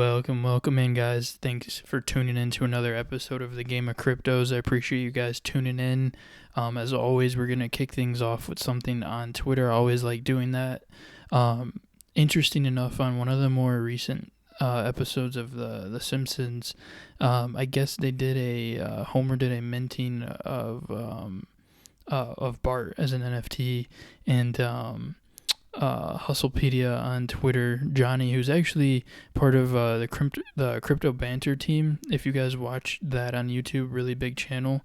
Welcome in, guys. Thanks for tuning in to another episode of the Game of Cryptos. I appreciate you guys tuning in. As always, we're gonna kick things off with something on Twitter. I always like doing that. Interesting enough, on one of the more recent episodes of the Simpsons, I guess they did Homer did a minting of Bart as an NFT, and Hustlepedia on Twitter, Johnny, who's actually part of the crypto banter team. If you guys watch that on YouTube, really big channel.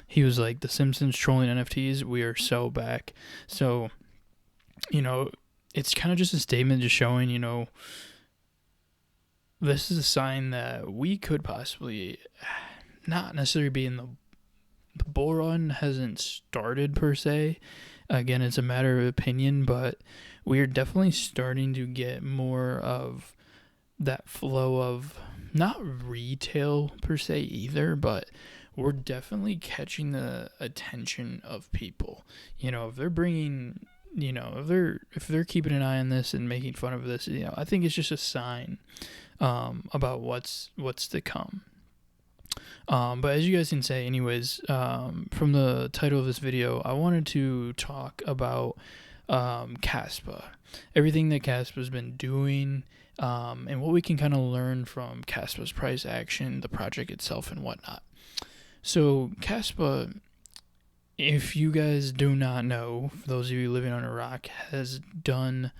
He was like, the Simpsons trolling NFTs. We are so back. So, it's kind of just a statement, just showing, this is a sign that we could possibly not necessarily be in the bull run. Hasn't started per se. Again, it's a matter of opinion, but we are definitely starting to get more of that flow of, not retail per se either, but we're definitely catching the attention of people. If they're bringing, if they're keeping an eye on this and making fun of this, I think it's just a sign about what's to come. But as you guys can say, anyways, from the title of this video, I wanted to talk about Kaspa, everything that Kaspa's been doing, and what we can kind of learn from Kaspa's price action, the project itself, and whatnot. So Kaspa, if you guys do not know, for those of you living on a rock, has done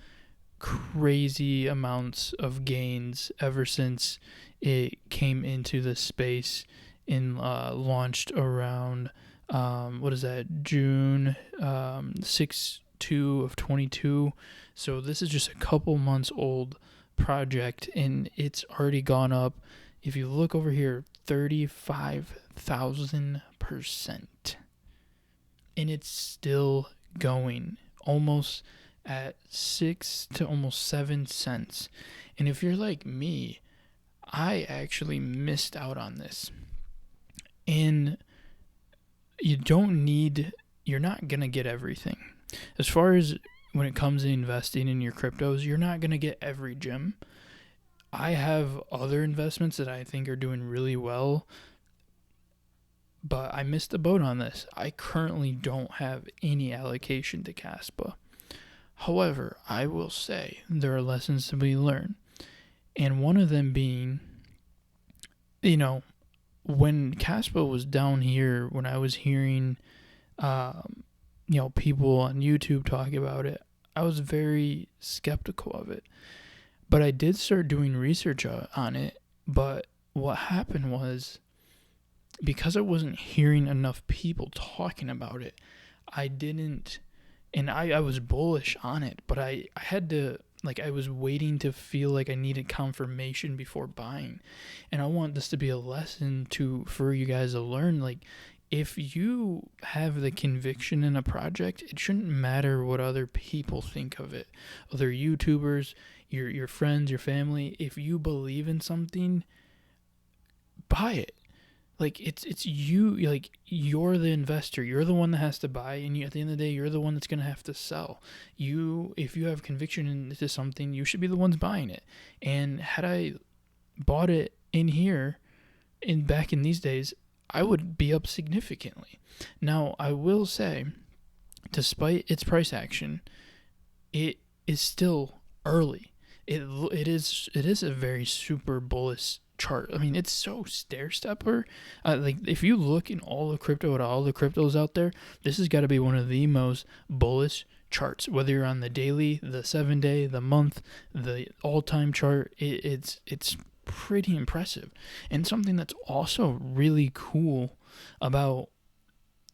crazy amounts of gains ever since it came into the space and launched around June 6/2 of 22. So this is just a couple months old project, and it's already gone up, if you look over here, 35,000%, and it's still going, almost at 6 to almost 7 cents. And if you're like me, I actually missed out on this. And you're not going to get everything. As far as when it comes to investing in your cryptos, you're not going to get every gem. I have other investments that I think are doing really well, but I missed the boat on this. I currently don't have any allocation to Kaspa. However, I will say there are lessons to be learned. And one of them being, when Kaspa was down here, when I was hearing, people on YouTube talk about it, I was very skeptical of it. But I did start doing research on it. But what happened was, because I wasn't hearing enough people talking about it, I didn't, and I was bullish on it, but I had to, I was waiting to feel like I needed confirmation before buying. And I want this to be a lesson for you guys to learn. If you have the conviction in a project, it shouldn't matter what other people think of it. Other YouTubers, your friends, your family. If you believe in something, buy it. It's you, you're the investor. You're the one that has to buy, and at the end of the day, you're the one that's going to have to sell. If you have conviction into something, you should be the ones buying it. And had I bought it in here, back in these days, I would be up significantly. Now, I will say, despite its price action, it is still early. It is a very super bullish chart. I mean, it's so stair-stepper. If you look in all the crypto at all the cryptos out there, this has got to be one of the most bullish charts. Whether you're on the daily, the 7-day, the month, the all-time chart, it's pretty impressive. And something that's also really cool about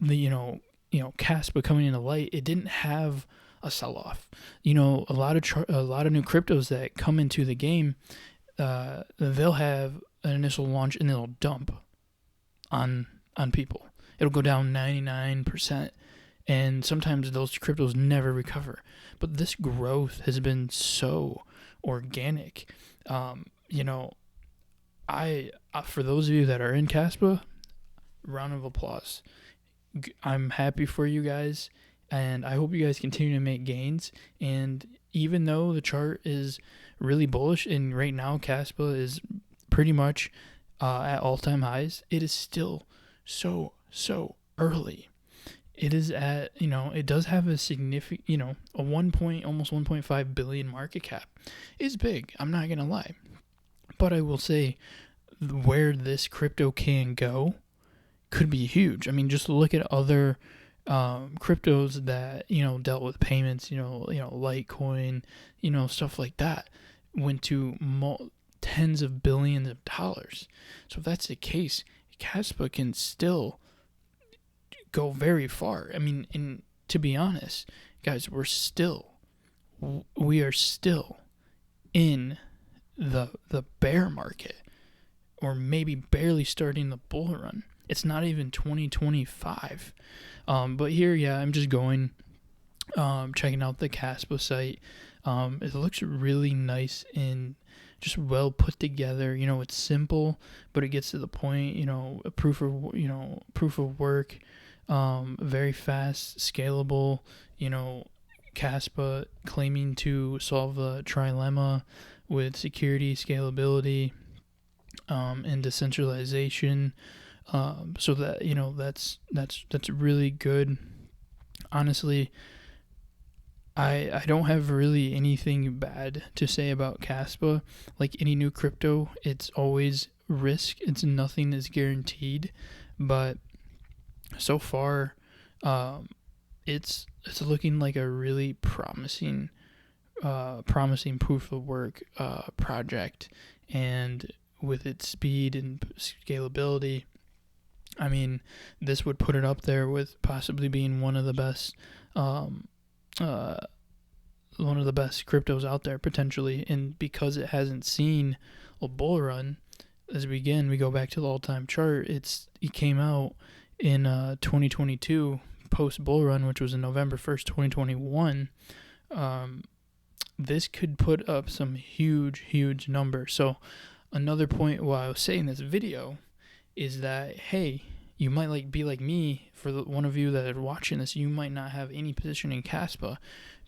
the Kaspa coming into light, it didn't have a sell-off. A lot of new cryptos that come into the game, they'll have an initial launch and they'll dump on people. It'll go down 99%, and sometimes those cryptos never recover. But this growth has been so organic. For those of you that are in Kaspa, round of applause. I'm happy for you guys, and I hope you guys continue to make gains. And even though the chart is really bullish. And right now, Kaspa is pretty much at all-time highs. It is still so early. It is at, it does have a significant, a almost 1.5 billion market cap is big. I'm not going to lie. But I will say where this crypto can go could be huge. I mean, just look at other cryptos that, dealt with payments, Litecoin, stuff like that went to tens of billions of dollars. So if that's the case, Kaspa can still go very far. I mean, and to be honest, guys, we are still in the bear market, or maybe barely starting the bull run. It's not even 2025. But here, yeah, I'm just going, checking out the Kaspa site. It looks really nice and just well put together. It's simple, but it gets to the point. A proof of work. Very fast, scalable. Kaspa claiming to solve the trilemma with security, scalability, and decentralization. So that that's really good. Honestly, I don't have really anything bad to say about Kaspa. Like any new crypto, it's always risk. It's nothing is guaranteed, but so far, it's looking like a really promising proof of work project, and with its speed and scalability, I mean, this would put it up there with possibly being one of the best cryptos out there potentially. And because it hasn't seen a bull run, as we go back to the all-time chart, it came out in 2022 post bull run, which was in November 1st, 2021. This could put up some huge numbers. So another point why I was saying this video is that, hey, you might be like me. For one of you that are watching this, you might not have any position in Kaspa.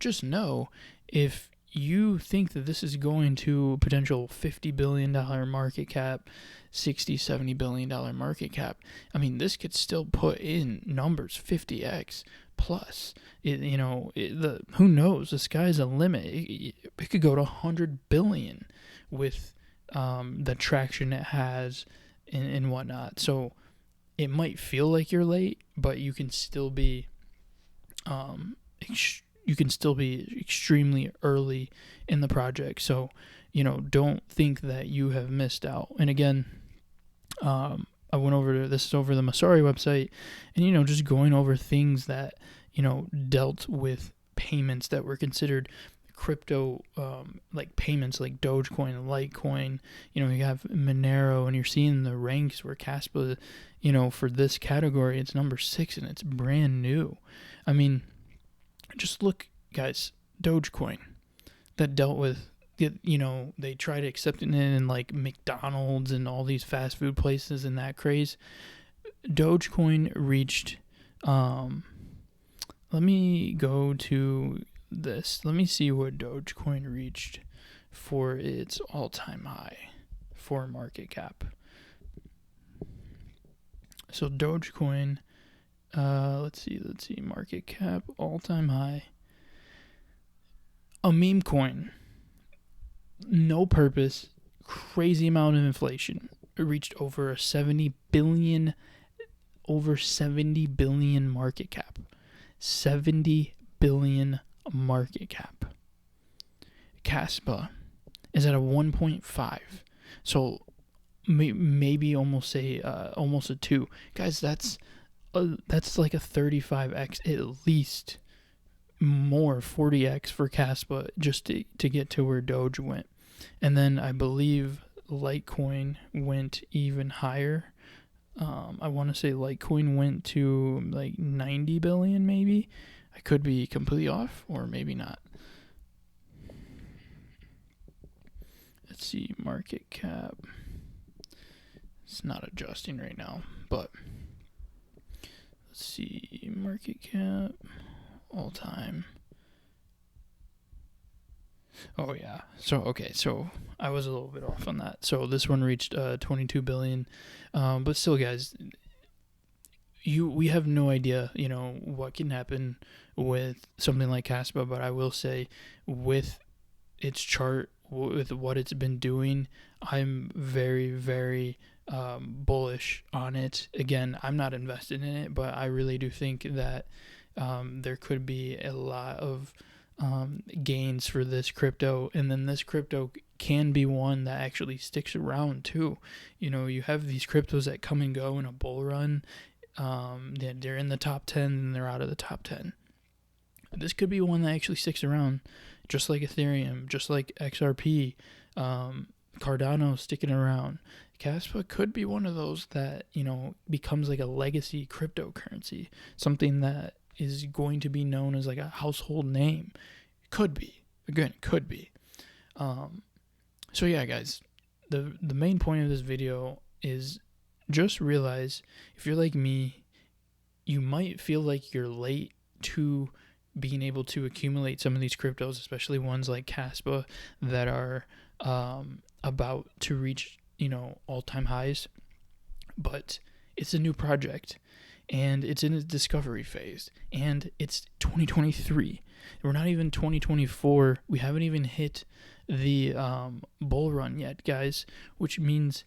Just know, if you think that this is going to a potential $50 billion market cap, $60-70 billion market cap, I mean, this could still put in numbers 50x plus. Who knows? The sky's the limit. It could go to 100 billion with the traction it has and whatnot. So it might feel like you're late, but you can still be extremely early in the project. So don't think that you have missed out. And again, I went over this is over the Masari website, and just going over things that dealt with payments that were considered crypto, like payments, like Dogecoin and Litecoin. You have Monero, and you're seeing the ranks where Kaspa, for this category, it's number 6 and it's brand new. I mean, just look, guys, Dogecoin that dealt with, they tried accepting it in like McDonald's and all these fast food places and that craze. Dogecoin reached, let me go to this. Let me see what Dogecoin reached for its all-time high for market cap. So Dogecoin, let's see, market cap, all-time high. A meme coin, no purpose, crazy amount of inflation. It reached over 70 billion market cap. 70 billion market cap. Kaspa is at a 1.5. So maybe almost a 2. Guys, that's like a 35x at least, more 40x for Kaspa just to get to where Doge went. And then I believe Litecoin went even higher. I want to say Litecoin went to like 90 billion maybe. I could be completely off, or maybe not. Let's see, market cap. It's not adjusting right now, but let's see, market cap, all time. Oh yeah. So I was a little bit off on that. So this one reached 22 billion, but still, guys, we have no idea, what can happen with something like Kaspa. But I will say, with its chart, with what it's been doing, I'm very, very bullish on it. Again, I'm not invested in it, but I really do think that there could be a lot of gains for this crypto, and then this crypto can be one that actually sticks around too. You have these cryptos that come and go in a bull run. They're in the top 10 and they're out of the top 10. This could be one that actually sticks around, just like Ethereum, just like XRP, Cardano sticking around. Kaspa could be one of those that, becomes like a legacy cryptocurrency, something that is going to be known as like a household name. Could be. Again, could be. So yeah, guys, the main point of this video is just realize, if you're like me, you might feel like you're late to being able to accumulate some of these cryptos, especially ones like Kaspa that are about to reach, all-time highs. But it's a new project, and it's in its discovery phase, and it's 2023. We're not even 2024. We haven't even hit the bull run yet, guys, which means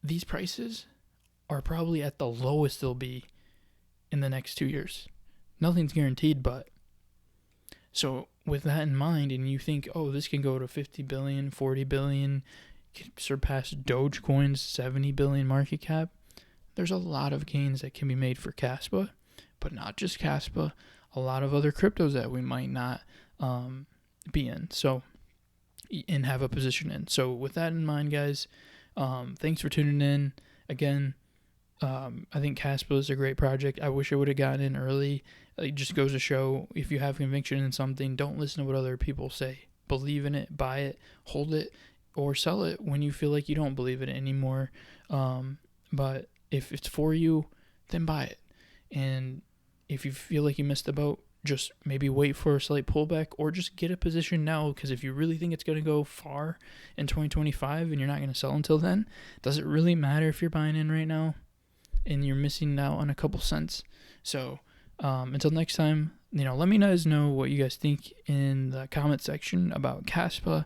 these prices are probably at the lowest they'll be in the next 2 years. Nothing's guaranteed, but so with that in mind, and you think, oh, this can go to 50 billion, 40 billion, can surpass Dogecoin's 70 billion market cap, there's a lot of gains that can be made for Kaspa, but not just Kaspa, a lot of other cryptos that we might not be in, and have a position in. So with that in mind, guys, thanks for tuning in. Again, I think Kaspa is a great project. I wish I would have gotten in early. It just goes to show, if you have conviction in something, don't listen to what other people say. Believe in it, buy it, hold it, or sell it when you feel like you don't believe in it anymore. But if it's for you, then buy it. And if you feel like you missed the boat, just maybe wait for a slight pullback, or just get a position now, because if you really think it's going to go far in 2025 and you're not going to sell until then, does it really matter if you're buying in right now and you're missing out on a couple cents? So until next time, let me guys know what you guys think in the comment section about Kaspa.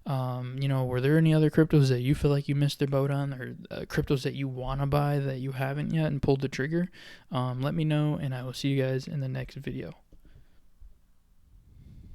Were there any other cryptos that you feel like you missed the boat on, or cryptos that you want to buy that you haven't yet and pulled the trigger? Let me know, and I will see you guys in the next video.